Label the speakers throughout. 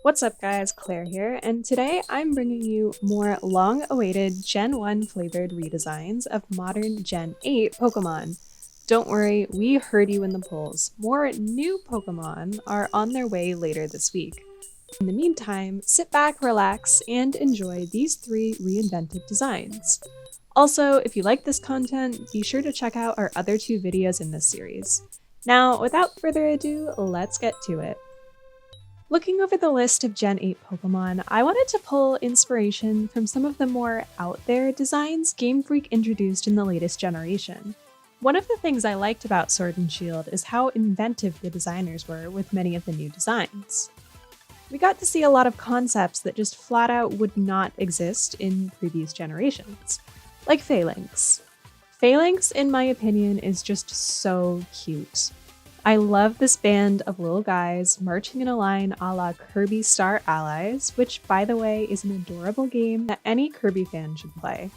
Speaker 1: What's up guys, Claire here, and today I'm bringing you more long-awaited Gen 1 flavored redesigns of modern Gen 8 Pokemon. Don't worry, we heard you in the polls. More new Pokemon are on their way later this week. In the meantime, sit back, relax, and enjoy these 3 reinvented designs. Also, if you like this content, be sure to check out our other 2 videos in this series. Now, without further ado, let's get to it. Looking over the list of Gen 8 Pokemon, I wanted to pull inspiration from some of the more out there designs Game Freak introduced in the latest generation. One of the things I liked about Sword and Shield is how inventive the designers were with many of the new designs. We got to see a lot of concepts that just flat out would not exist in previous generations, like Phalanx. Phalanx, in my opinion, is just so cute. I love this band of little guys marching in a line a la Kirby Star Allies, which by the way is an adorable game that any Kirby fan should play.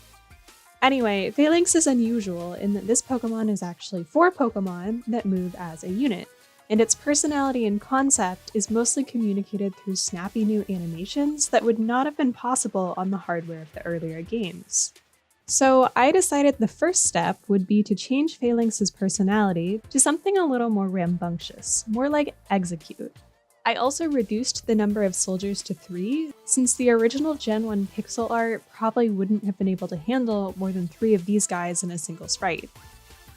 Speaker 1: Anyway, Phalanx is unusual in that this Pokemon is actually 4 Pokemon that move as a unit, and its personality and concept is mostly communicated through snappy new animations that would not have been possible on the hardware of the earlier games. So I decided the first step would be to change Phalanx's personality to something a little more rambunctious, more like Execute. I also reduced the number of soldiers to 3, since the original Gen 1 pixel art probably wouldn't have been able to handle more than 3 of these guys in a single sprite.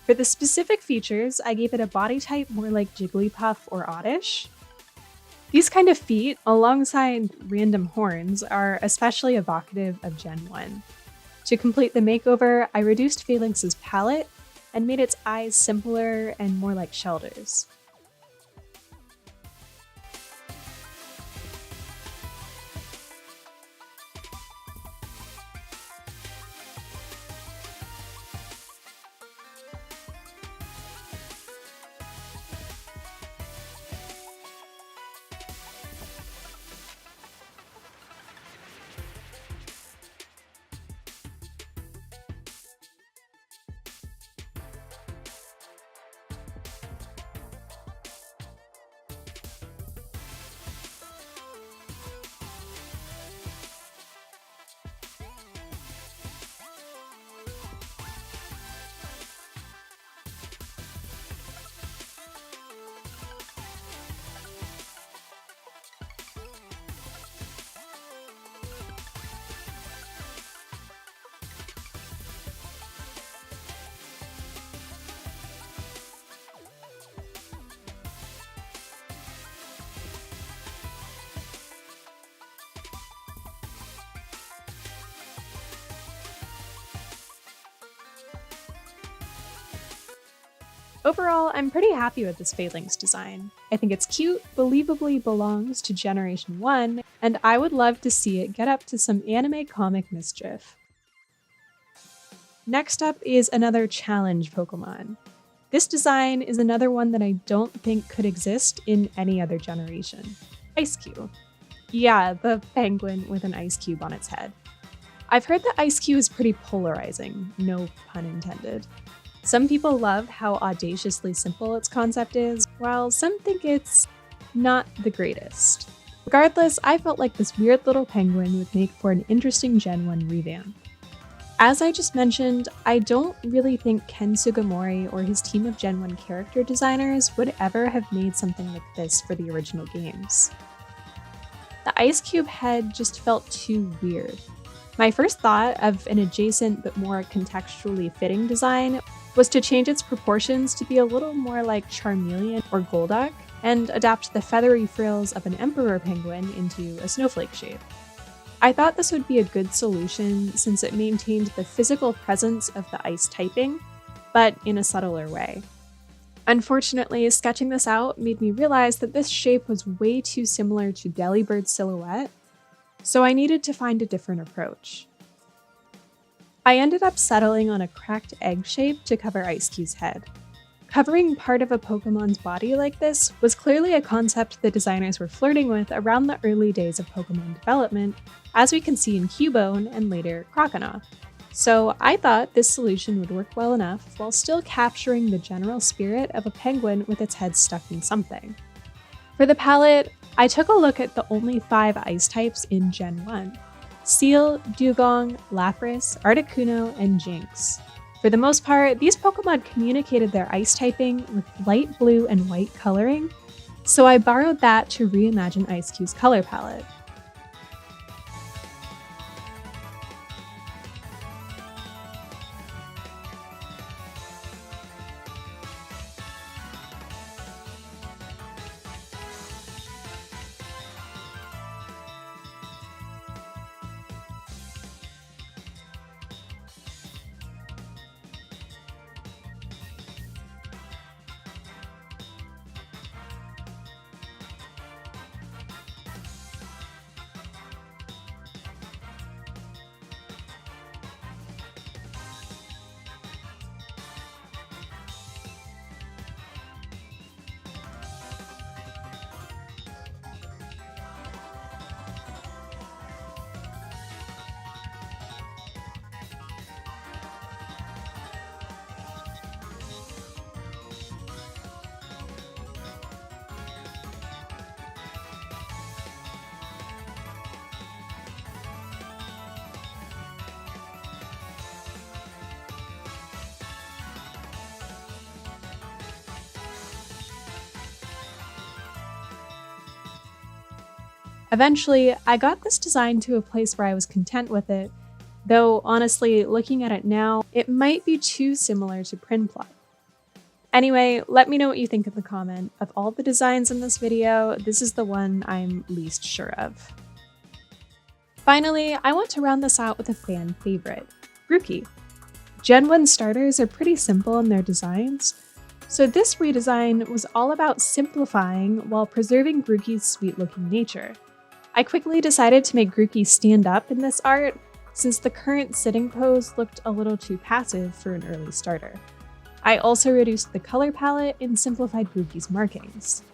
Speaker 1: For the specific features, I gave it a body type more like Jigglypuff or Oddish. These kind of feet, alongside random horns, are especially evocative of Gen 1. To complete the makeover, I reduced Phalanx's palette and made its eyes simpler and more like Shelter's. Overall, I'm pretty happy with this Phalanx design. I think it's cute, believably belongs to Generation 1, and I would love to see it get up to some anime comic mischief. Next up is another challenge Pokemon. This design is another one that I don't think could exist in any other generation. Ice Cube. Yeah, the penguin with an ice cube on its head. I've heard that Ice Cube is pretty polarizing, no pun intended. Some people love how audaciously simple its concept is, while some think it's not the greatest. Regardless, I felt like this weird little penguin would make for an interesting Gen 1 revamp. As I just mentioned, I don't really think Ken Sugimori or his team of Gen 1 character designers would ever have made something like this for the original games. The Ice Cube head just felt too weird. My first thought of an adjacent but more contextually fitting design was to change its proportions to be a little more like Charmeleon or Golduck, and adapt the feathery frills of an emperor penguin into a snowflake shape. I thought this would be a good solution since it maintained the physical presence of the ice typing, but in a subtler way. Unfortunately, sketching this out made me realize that this shape was way too similar to Delibird's silhouette, so I needed to find a different approach. I ended up settling on a cracked egg shape to cover Ice Cube's head. Covering part of a Pokemon's body like this was clearly a concept the designers were flirting with around the early days of Pokemon development, as we can see in Cubone and later Croconaw. So I thought this solution would work well enough while still capturing the general spirit of a penguin with its head stuck in something. For the palette, I took a look at the only 5 ice types in Gen 1: Seal, Dugong, Lapras, Articuno, and Jinx. For the most part, these Pokemon communicated their ice typing with light blue and white coloring, so I borrowed that to reimagine Ice-Q's color palette. Eventually, I got this design to a place where I was content with it, though honestly, looking at it now, it might be too similar to Prinplup. Anyway, let me know what you think in the comment. Of all the designs in this video, this is the one I'm least sure of. Finally, I want to round this out with a fan favorite, Rooky. Gen 1 starters are pretty simple in their designs, so this redesign was all about simplifying while preserving Rooky's sweet-looking nature. I quickly decided to make Rooky stand up in this art, since the current sitting pose looked a little too passive for an early starter. I also reduced the color palette and simplified Rooky's markings.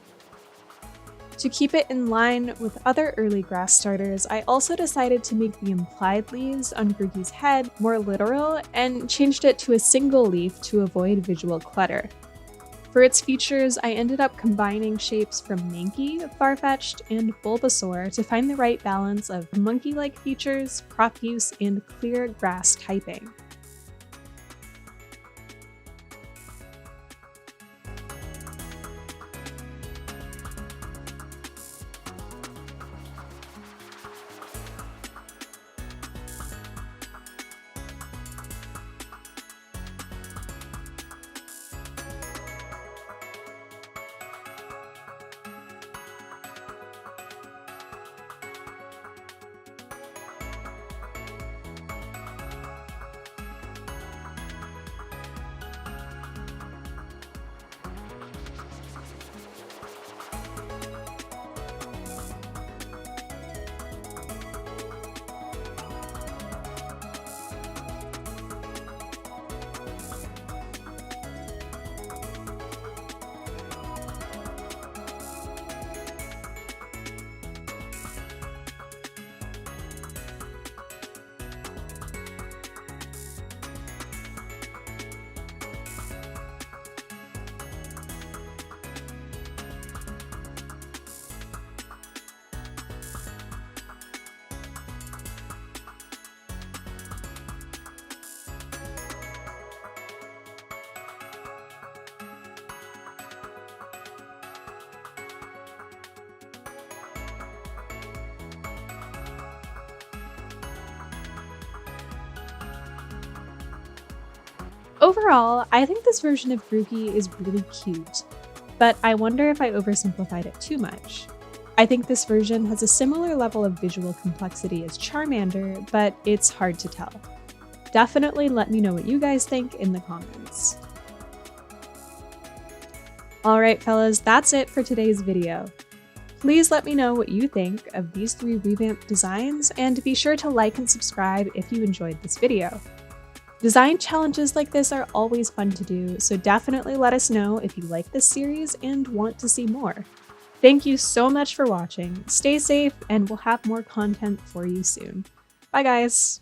Speaker 1: To keep it in line with other early grass starters, I also decided to make the implied leaves on Rooky's head more literal and changed it to a single leaf to avoid visual clutter. For its features, I ended up combining shapes from Mankey, Farfetch'd, and Bulbasaur to find the right balance of monkey-like features, crop use, and clear grass typing. Overall, I think this version of Rooky is really cute, but I wonder if I oversimplified it too much. I think this version has a similar level of visual complexity as Charmander, but it's hard to tell. Definitely let me know what you guys think in the comments. Alright fellas, that's it for today's video. Please let me know what you think of these 3 revamped designs, and be sure to like and subscribe if you enjoyed this video. Design challenges like this are always fun to do, so definitely let us know if you like this series and want to see more. Thank you so much for watching, stay safe, and we'll have more content for you soon. Bye guys!